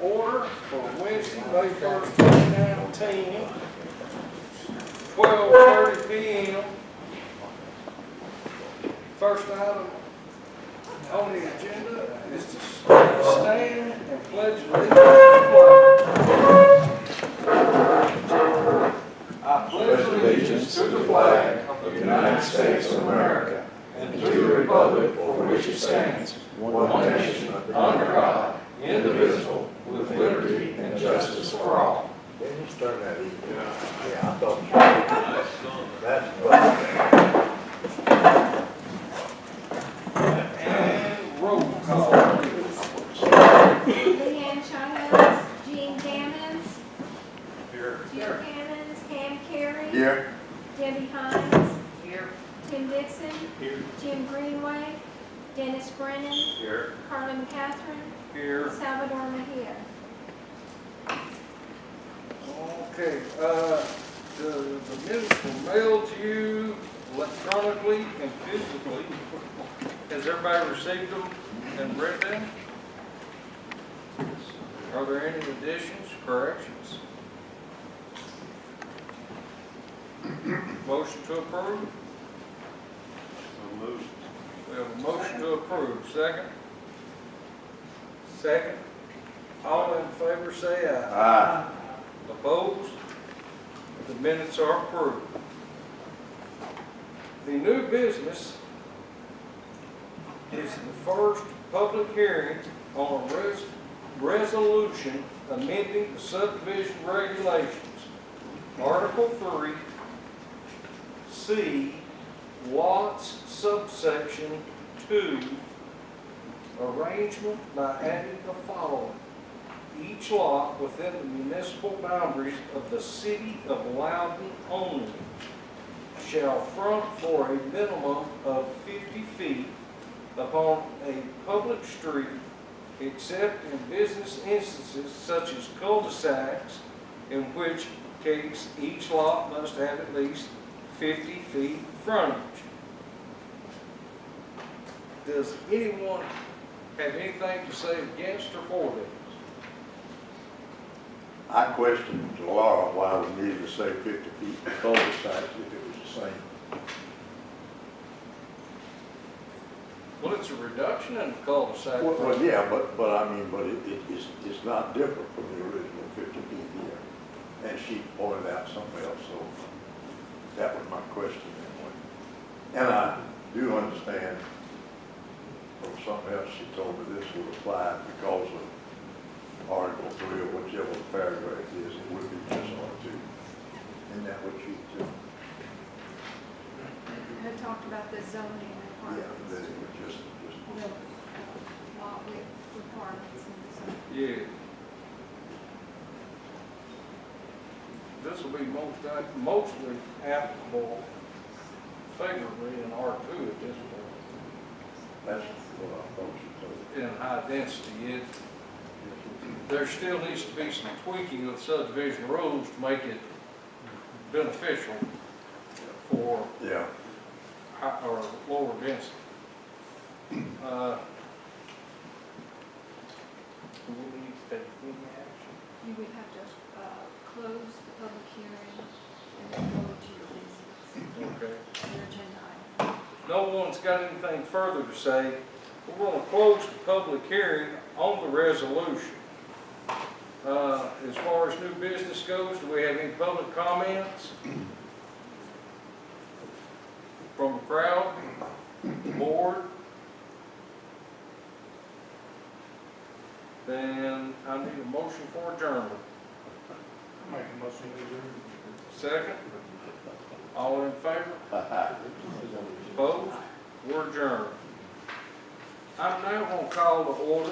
order for Wednesday, May 1st, 2019, 12:30 p.m. First item on the agenda is to stand and pledge allegiance to the flag. I pledge allegiance to the flag of the United States of America and to the republic for which it stands, one nation, under God, indivisible, with liberty and justice for all. Didn't you start that evening? Yeah, I thought that's And roll call. Leanne Chavez, Jean Gammons. Here. Jim Gammons, Pam Carey. Here. Debbie Hines. Here. Tim Dixon. Here. Jim Greenway. Dennis Brennan. Here. Carla McCatherine. Here. Salvador Mejia. Okay, the minutes were mailed to you electronically and physically. Has everybody received them and read them? Are there any additions, corrections? Motion to approve? So moved. We have a motion to approve. Second? Second. All in favor say aye. Aye. Opposed? The minutes are approved. The new business is the first public hearing on a resolution amending the subdivision regulations. Article 3, C, lots subsection 2, arrangement by adding the following. Each lot within the municipal boundaries of the city of Loudon only shall front for a minimum of 50 feet upon a public street, except in business instances such as cul-de-sacs, in which case each lot must have at least 50 feet frontage. Does anyone have anything to say against or for this? I questioned the law why we needed to say 50 feet for cul-de-sacs if it was the same. Well, it's a reduction in the cul-de-sac. Well, yeah, but it's not different from the original 50 feet here. And she pointed out something else, so that was my question anyway. And I do understand from something else she told me this would apply because of Article 3 or whichever paragraph it is, it would be just R2. Isn't that what you do? I talked about the zoning Yeah, requirements. that it would just. The lot width requirements and so. Yeah. This will be mostly applicable favorably in R2 at this point. That's what I thought you told me. In high density, there still needs to be some tweaking of subdivision rules to make it beneficial for Yeah. high or lower density. Do we need to take any action? You would have to close the public hearing and then go to your business, Okay. your agenda item. No one's got anything further to say. We're going to close the public hearing on the resolution. As far as new business goes, do we have any public comments from the crowd, the board? Then I need a motion for adjournment. Make a motion to adjourn. Second? All in favor? Opposed? We're adjourned. I'm now going to call to order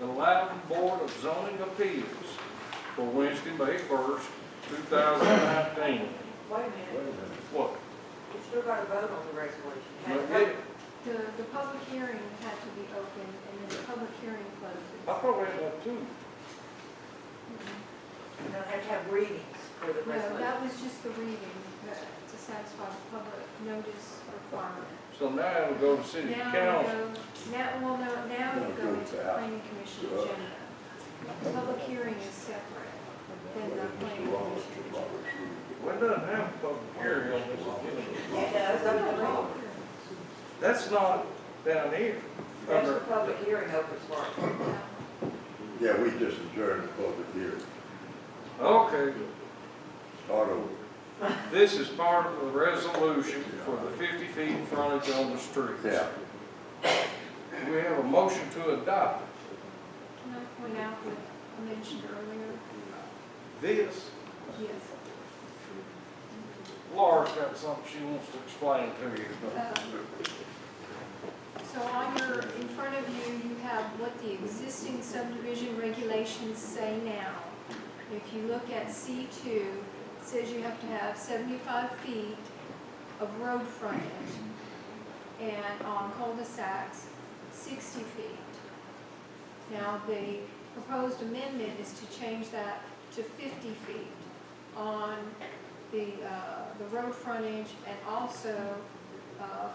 the Loudon Board of Zoning Appeals for Wednesday, May 1st, 2019. Wait a minute, What? we still got to vote on the resolution. Not yet. The public hearing had to be open and then the public hearing closes. I probably had that too. You don't have to have readings for the No, resolution. that was just the reading to satisfy the public notice requirement. So now it'll go to city Now council. it'll go to planning commission agenda. doesn't have a public hearing on this agenda. It does, open the road. That's not down here. That's the Under, public hearing opens for. Yeah, we just adjourned the public hearing. okay, Start over. this is part of the resolution for the 50 feet frontage on the streets. Yeah. We have a motion to adopt Can I point out what I mentioned earlier? this. Yes. Laura's got something she wants to explain to you. So on your, in front of you, you have what the existing subdivision regulations say now. If you look at C2, it says you have to have 75 feet of road frontage, and on cul-de-sacs, 60 feet. Now, the proposed amendment is to change that to 50 feet on the road frontage and also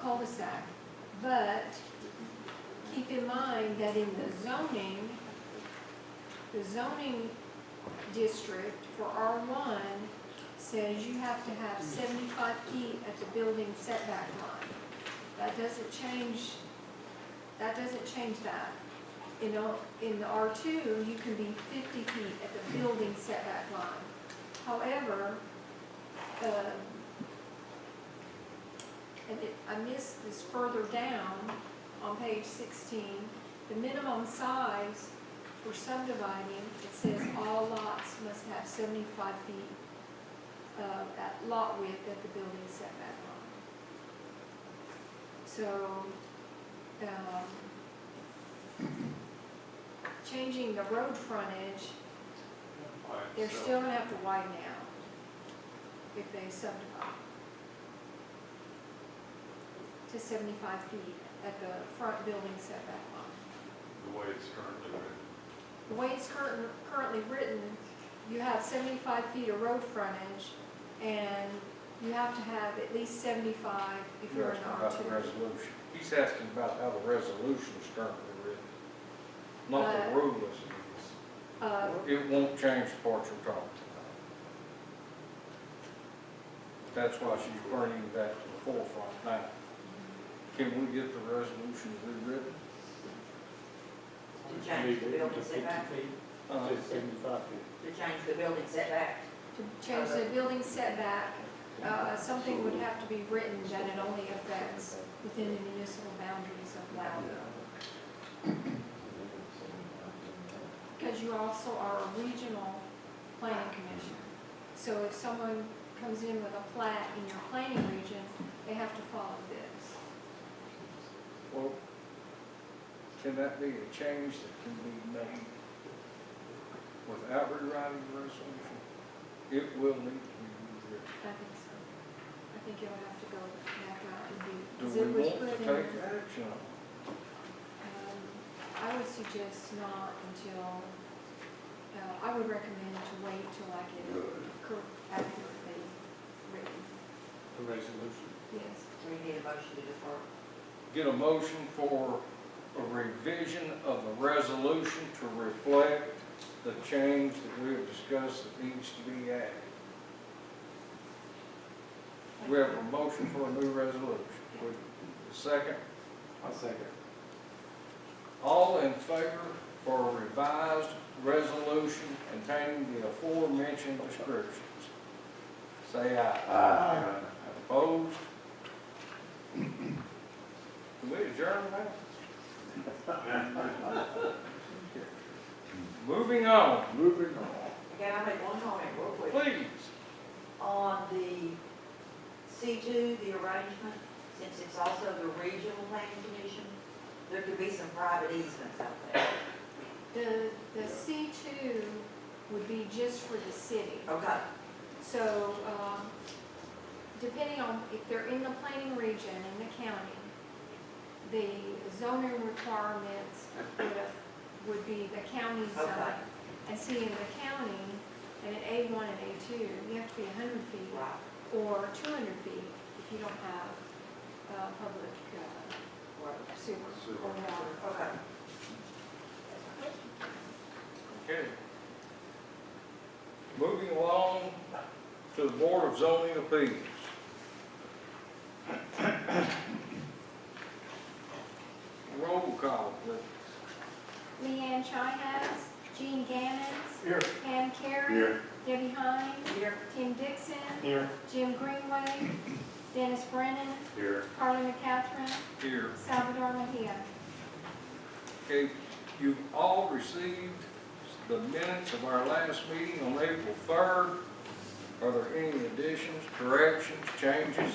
cul-de-sac. But keep in mind that in the zoning district for R1 says you have to have 75 feet at the building setback line. That doesn't change that. In the R2, you can be 50 feet at the building setback line. However, I missed this further down on page 16, the minimum size for subdividing, it says all lots must have 75 feet at lot width at the building setback line. So, changing the road frontage, they're still gonna have to widen out if they subdivide to 75 feet at the front building setback line. The way it's currently written. The way it's currently written, you have 75 feet of road frontage, and you have to have at least 75 if you're in Asking about the R2. resolution. He's asking about how the resolution is currently written, not the rule as it is. It won't change the part you're talking about. That's why she's bringing that to the forefront now. Can we get the resolution rewritten? To change the building setback. Uh, 75 feet. To change the building setback. To change the building setback, something would have to be written that it only affects within the municipal boundaries of Loudon. Because you also are a regional planning commission. So if someone comes in with a plat in your planning region, they have to follow this. Well, can that be a change that can be made without rewriting the resolution? It will need to be rewritten. I think so. I think it'll have to go back out and be. Do 'cause we it was want to put in- take action on it? I would suggest not until, I would recommend to wait till I get it accurately written. The resolution. Yes. So you need a motion to defer. Get a motion for a revision of the resolution to reflect the change that we have discussed that needs to be added. We have a motion for a new resolution. Second, I'll second. all in favor for a revised resolution containing the aforementioned descriptions? Say aye. Aye. Opposed? Can we adjourn now? Moving on, Moving on. Again, I'll make one comment real quick. please. On the C2, the arrangement, since it's also the regional planning commission, there could be some private easements out there. The C2 would be just for the city. Okay, So, depending on if they're in the planning region in the county, the zoning requirements would be the county zone. Okay. And see, in the county, and in A1 and A2, you have to be 100 feet right, or 200 feet if you don't have public right, sewer or water. okay. Okay. Moving along, to the Board of Zoning Appeals. Roll call, please. Leanne Chihas, Gene Gammons, Here. Ann Carey, Here. Debbie Hines, Here. Tim Dixon, Here. Jim Greenway, Dennis Brennan, Here. Carly McCaffrey, Here. Salvador Mejia. Okay, you've all received the minutes of our last meeting on April 3rd. Are there any additions, corrections, changes?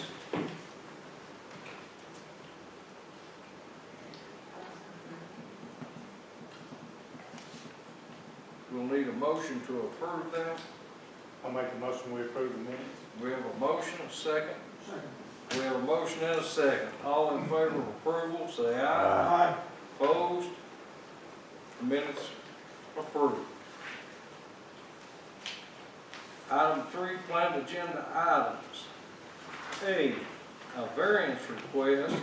We'll need a motion to approve them. I'll make a motion, we approve the minutes. We have a motion, a second. We have a motion and a second. All in favor of approval, say aye. Aye. Opposed? Minutes approved. Item 3, planned agenda items. A variance request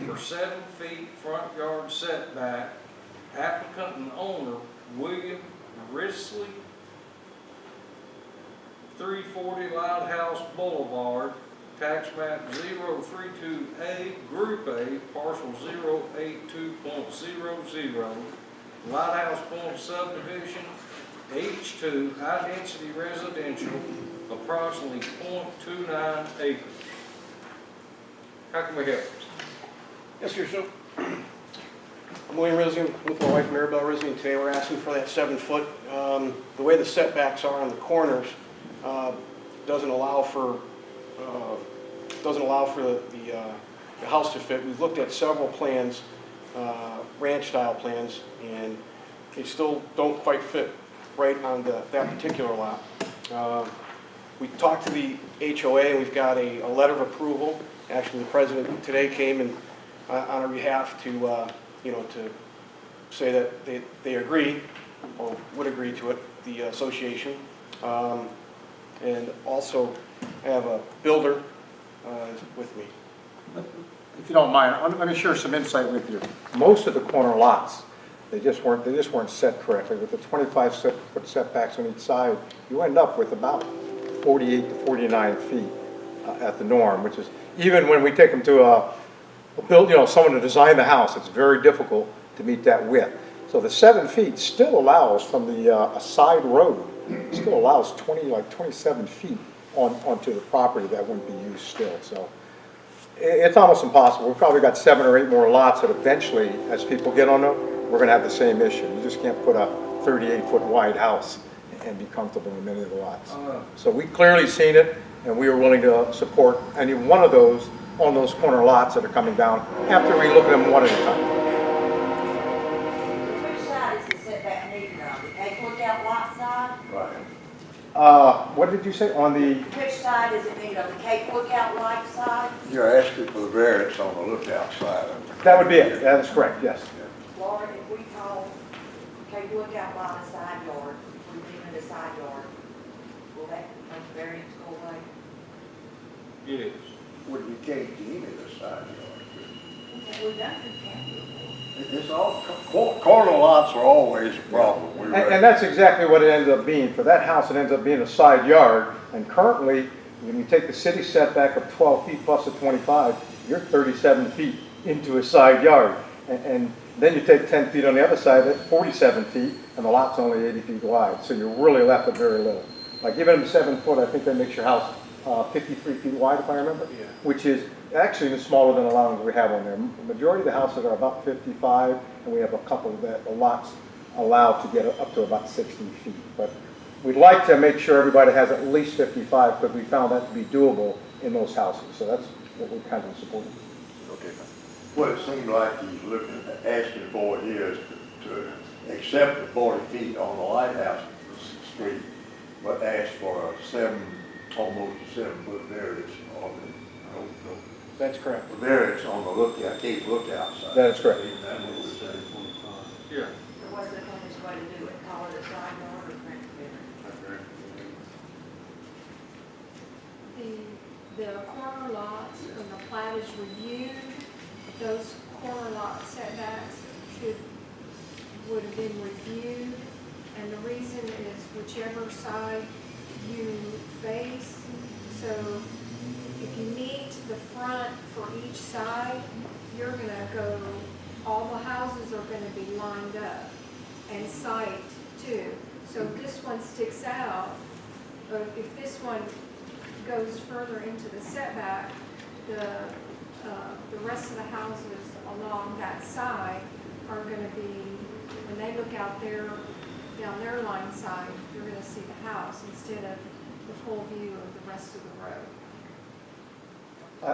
for 7 feet front yard setback. Applicant and owner, William Risley, 340 Lighthouse Boulevard, tax map 032A, Group A, parcel 082.00, Lighthouse Point subdivision, H2, high density residential, approximately 0.29 acres. How can we help? Yes, sir. So, I'm William Risley with my wife Maribel Risley, and today we're asking for that 7-foot. The way the setbacks are on the corners doesn't allow for the house to fit. We've looked at several plans, ranch-style plans, and they still don't quite fit right on that particular lot. We talked to the HOA, and we've got a letter of approval. Actually, the president today came and on our behalf to to say that they agree or would agree to it, the association. And also I have a builder with me. If you don't mind, let me share some insight with you. Most of the corner lots, they just weren't set correctly. With the 25-foot setbacks on each side, you end up with about 48 to 49 feet at the norm, which is, even when we take them to someone to design the house, it's very difficult to meet that width. So the 7 feet still allows from the a side road, still allows 27 feet onto the property that wouldn't be used still. So it's almost impossible. We've probably got 7 or 8 more lots that eventually, as people get on them, we're going to have the same issue. You just can't put a 38-foot wide house and be comfortable in many of the lots. So we clearly seen it, and we were willing to support any one of those on those corner lots that are coming down after we look at them one at a time. Which side is the setback needed on? The Cape Lookout lot side? Right. What did you say on the? Which side is it needed on? The Cape Lookout light side? You're asking for the variance on the lookout side of it. That would be it. That is correct. Yes. Laura, if we call Cape Lookout lot a side yard, if we deem it a side yard, will that make the variance go away? Yes. Well, you can't deem it a side yard. We've done it, can't we? It's all, corner lots are always a problem. And that's exactly what it ends up being. For that house, it ends up being a side yard. And currently, when you take the city setback of 12 feet plus a 25, you're 37 feet into a side yard. And then you take 10 feet on the other side, that's 47 feet, and the lot's only 80 feet wide. So you're really left with very little. Like even 7 foot, I think that makes your house 53 feet wide, if I remember, Yeah. which is actually smaller than the allowance we have on there. The majority of the houses are about 55, and we have a couple that the lots allow to get up to about 60 feet. But we'd like to make sure everybody has at least 55, because we found that to be doable in those houses. So that's what we're kind of supporting. Okay. What it seemed like he's asking for here is to accept the 40 feet on the Lighthouse Street, but ask for almost a 7-foot variance on the, That's correct. variance on the Cape Lookout side. That is correct. That's what we're saying. Yeah. So what's the cleanest way to do it? Call it a side yard or grant the The corner lots, when the plat is reviewed, those corner lot setbacks would have been reviewed. And the reason is whichever side you face. So if you meet the front for each side, you're gonna go, all the houses are gonna be lined up and site too. So if this one sticks out, or if this one goes further into the setback, the rest of the houses along that side are gonna be, when they look out there, down their line side, you're gonna see the house instead of the full view of the rest of the road.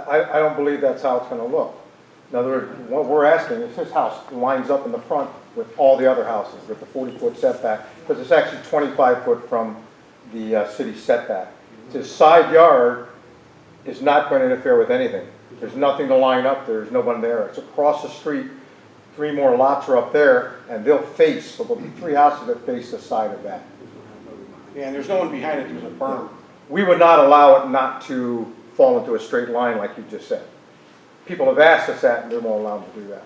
I don't believe that's how it's gonna look. In other words, what we're asking is this house lines up in the front with all the other houses with the 40-foot setback, because it's actually 25 foot from the city setback. His side yard is not going to interfere with anything. There's nothing to line up, there's no one there. It's across the street, 3 more lots are up there, and they'll face, so there'll be 3 houses that face the side of that. Yeah, and there's no one behind it, there's a berm. We would not allow it not to fall into a straight line like you just said. People have asked us that, and they're not allowed to do that.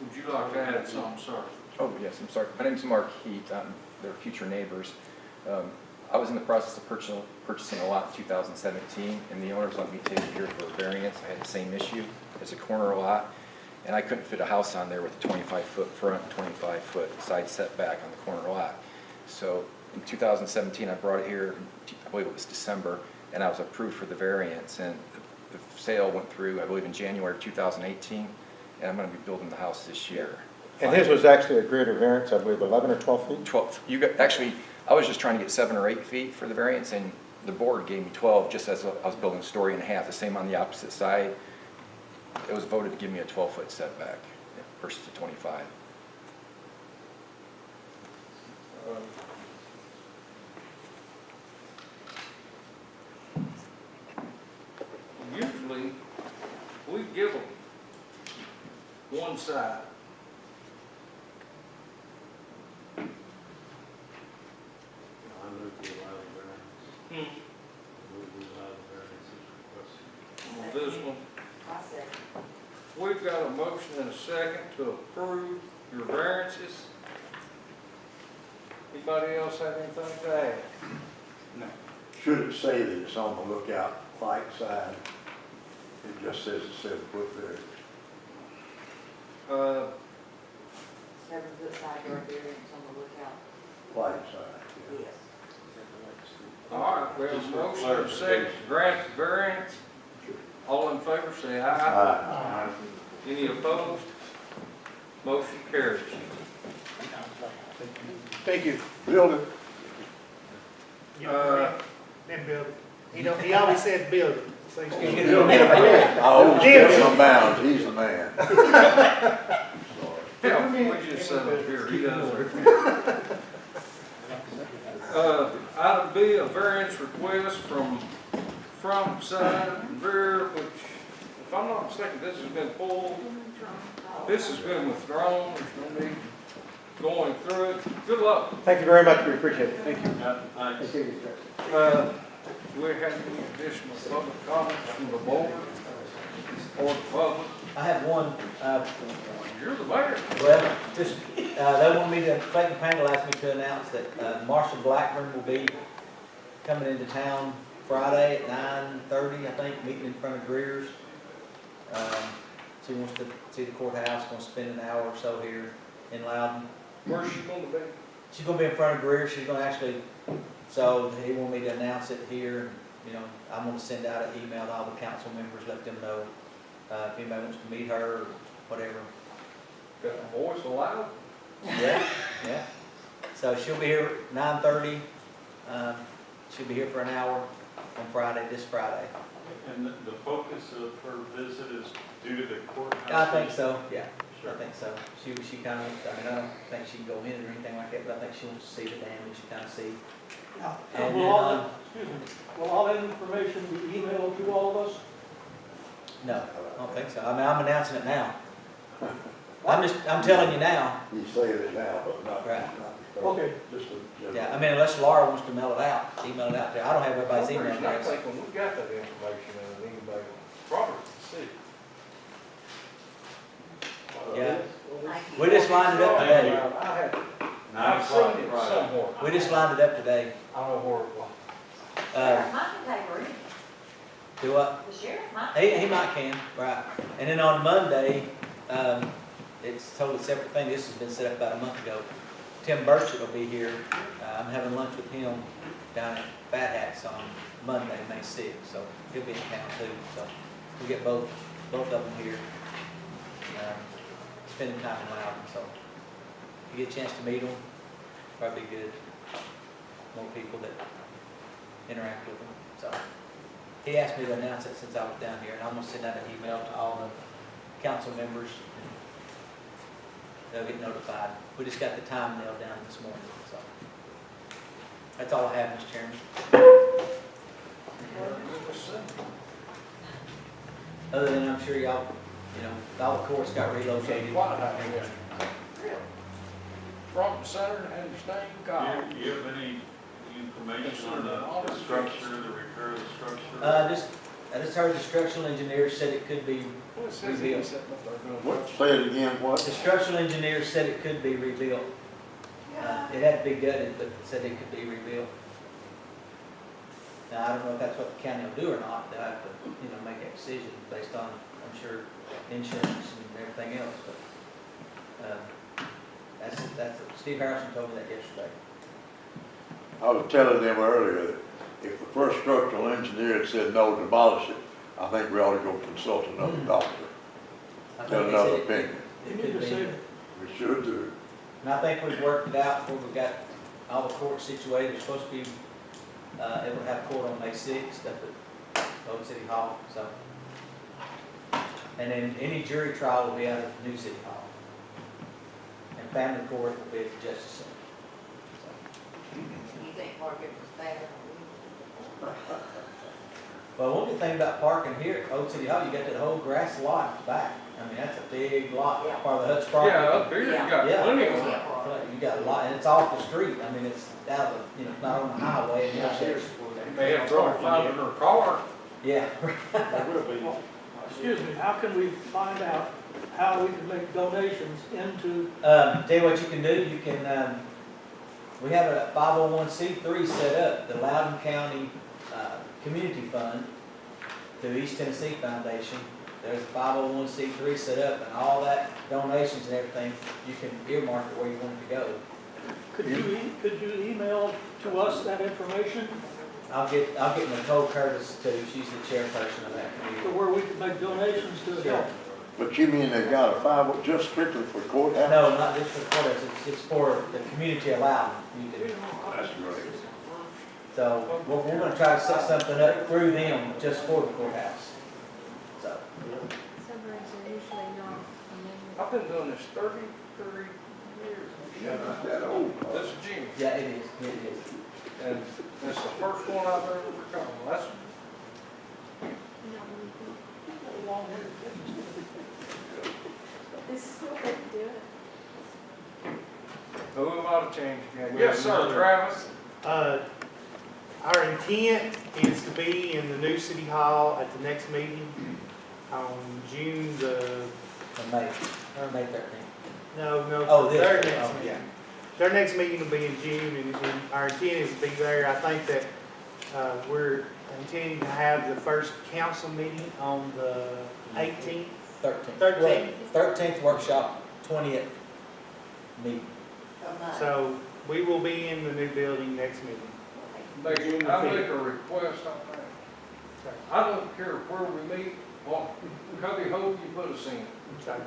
Would you like to add something, sir? Oh, yes, I'm sorry. My name's Mark Heat. They're future neighbors. I was in the process of purchasing a lot in 2017, and the owners let me take it here for a variance. I had the same issue. It's a corner lot, and I couldn't fit a house on there with a 25-foot front and 25-foot side setback on the corner lot. So in 2017, I brought it here, I believe it was December, and I was approved for the variance. And the sale went through, I believe, in January of 2018, and I'm going to be building the house this year. And his was actually a greater variance, I believe, 11 or 12 feet? 12. Actually, I was just trying to get 7 or 8 feet for the variance, and the board gave me 12 just as I was building a story and a half. The same on the opposite side. It was voted to give me a 12-foot setback versus a 25. Usually, we give them one side. I move to allow the variance. Move to allow the variance as requested. On this one, I second. we've got a motion and a second to approve your variances. Anybody else have anything to add? Should it say that it's on the lookout light side? It just says it's 7-foot variance. 7-foot side yard variance on the lookout. Light side, yeah. Yes. All right, we have a motion and a second to grant the variance. All in favor, say aye. Aye. Any opposed? Motion carries. Thank you. Build it. Then build it. He always said build it. So he's gonna get it. Build it. I always get him bounds, he's the man. Yeah, we just set up here, he does everything. Item B, a variance request from front, side, and rear, which, if I'm not mistaken, this has been pulled. This has been withdrawn, there's no need going through it. Good luck. Thank you very much, we appreciate it. Thank you. Thanks. Do we have any additional public comments from the board or the public? I have one, You're the mayor. well, just, they want me to, Clayton Pangle asked me to announce that Marshall Blackburn will be coming into town Friday at 9:30, I think, meeting in front of Greer's. She wants to see the courthouse, going to spend an hour or so here in Loudon. Where's she going to be? She's going to be in front of Greer's, she's going to actually, so he wanted me to announce it here. You know, I'm going to send out an email to all the council members, let them know if anybody wants to meet her or whatever. Got the voice allowed? Yeah, yeah. So she'll be here 9:30. She'll be here for an hour on Friday, this Friday. And the focus of her visit is due to the courthouse? I think so, yeah. I think so. She kind of, I mean, I don't think she can go in or anything like that, but I think she wants to see the damage, kind of see. And Will all that information be emailed to all of us? no, I don't think so. I mean, I'm announcing it now. I'm telling you now. He's saying it now, but not. Right. Okay. Just a general. Yeah, I mean, unless Laura wants to mail it out, email it out there. I don't have everybody's email I address. think when we got that information in an email, probably the city. Yeah. Thank you. We just lined it up today. I've seen it somewhere. We just lined it up today. I don't know where it was. Sheriff might can take her in. Do what? The sheriff might. He might can, right. And then on Monday, it's a totally separate thing. This has been set up about a month ago. Tim Burchett will be here. I'm having lunch with him down at Fat Hats on Monday, May 6th. So he'll be in town too. So we'll get both of them here. Spending time in Loudon. So if you get a chance to meet them, probably good. More people that interact with them. So he asked me to announce it since I was down here, and I'm gonna send out an email to all the council members. They'll get notified. We just got the time nailed down this morning, so. That's all I have, Mr. Chairman. Other than I'm sure y'all, all the courts got relocated. Front and center and staying calm. Do you have any information on the structure, the repair of the structure? I just heard the structural engineer said it could be rebuilt. What, say it again, what? The structural engineer said it could be rebuilt. It had to be gutted, but said it could be rebuilt. Now, I don't know if that's what the county will do or not. They'll have to, make that decision based on, I'm sure, insurance and everything else, but, that's, Steve Harrison told me that yesterday. I was telling them earlier that if the first structural engineer had said no, demolish it, I think we ought to go consult another doctor, I get think they another said opinion. it could be. We should do. And I think we've worked it out before we got all the courts situated. It's supposed to be, able to have court on May 6th up at Old City Hall, so. And then any jury trial will be out of New City Hall. And family court will be at the Justice Center. So. You think Margaret was bad? Well, one good thing about parking here at Old City Hall, you got that whole grass lot back. I mean, that's a big lot, Yeah. part of the Hutch property. Yeah, up here you got Yeah. plenty of them. You got a lot, and it's off the street. I mean, it's out of, it's not on the highway. And it's- They have trouble finding her car. Yeah. Excuse me, how can we find out how we can make donations into, Tell you what you can do, you can, we have a 501c3 set up, the Loudon County Community Fund through East Tennessee Foundation. There's a 501c3 set up, and all that donations and everything, you can earmark it where you want it to go. could you email to us that information I'll get Nicole Curtis too, she's the chairperson of that to committee. where we can make donations to Sure. help? But you mean they've got a just strictly for courthouse? No, not just for the courthouse, it's for the community of Loudon. You can- That's great. So, we're gonna try to set something up through them just for the courthouse. So, Submarines are usually not amended. I've been doing this 33 years. Yeah, not that old. This is Jimmy, yeah, it is. and this is the first one I've ever come. That's This is what they do. who am I to change again? Yes, sir, Travis. Our intent is to be in the new city hall at the next meeting on June the, May 13th. no, Oh, this, their next oh, meeting. yeah. Their next meeting will be in June, and our intent is to be there. I think that we're intending to have the first council meeting on the 18th. 13th. 13th. 13th workshop, 20th meeting. So we will be in the new building next meeting. I make a request on that. I don't care where we meet, what cubby hole you put us in. Okay.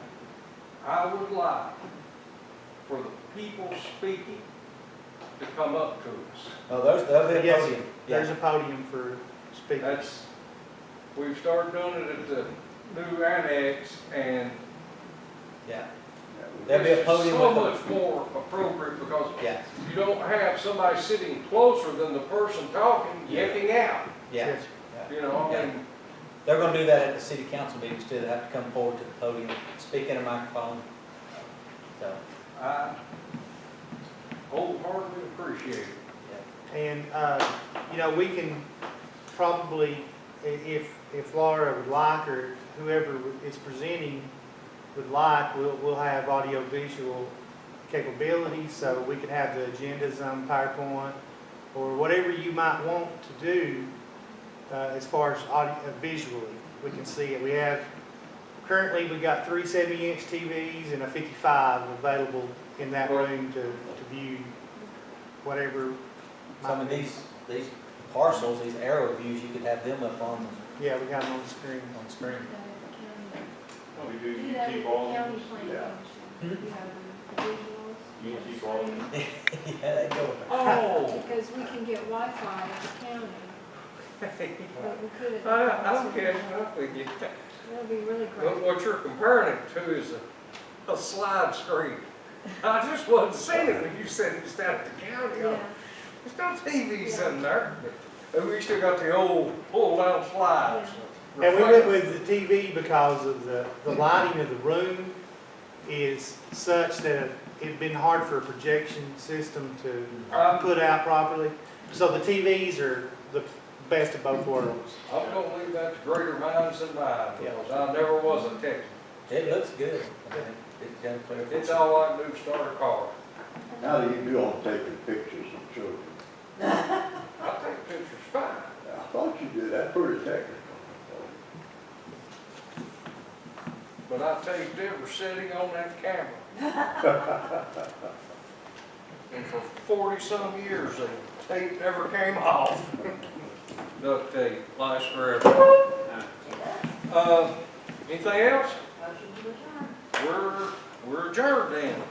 I would like for the people speaking to come up to us. Oh, there'll be a Yes, podium. There's Yeah. a podium for speakers. We've started doing it at the new annex, and Yeah. There'll be a it's podium so with a, much more appropriate because yeah, you don't have somebody sitting closer than the person talking, yipping out. yeah. Yes. You know, I mean, They're gonna do that at the city council meetings too. They have to come forward to the podium, speak in a microphone. So, I wholeheartedly appreciate it. And, we can probably, if Laura would like, or whoever is presenting would like, we'll have audio visual capabilities, so we could have the agendas on PowerPoint, or whatever you might want to do as far as audio, visually. We can see it. We have, currently we got 3 70-inch TVs and a 55 available in that room to view whatever. Some of these parcels, these arrow views, you could have them up on Yeah, we got them on the screen. screen. Oh, we do, Do you that keep with the all, county plan Yeah. commission. You have the visuals. you on the keep all. screen. Yeah, they go. Oh, Because we can get Wi-Fi at the county, but we couldn't. I don't catch up with you. That'd be really But great. what you're comparing it to is a slide screen. I just wasn't seeing it when you said it's down at the county. Yeah, There's no TVs in there. And we still got the old pull-down slides. And we went with the TV because of the lighting of the room is such that it'd been hard for a projection system to put out properly. So the TVs are the best of both worlds. I'm gonna leave that to greater minds than mine, because I never was a tech. It looks good. I mean, it's done clear. It's all I do is start a car. How do you do on taking pictures of children? I take pictures fine. I thought you did, that's pretty technical. But I taped every setting on that camera. And for 40-some years, the tape never came off. Duct tape lasts forever. Anything else? Motion to adjourn. We're adjourned then.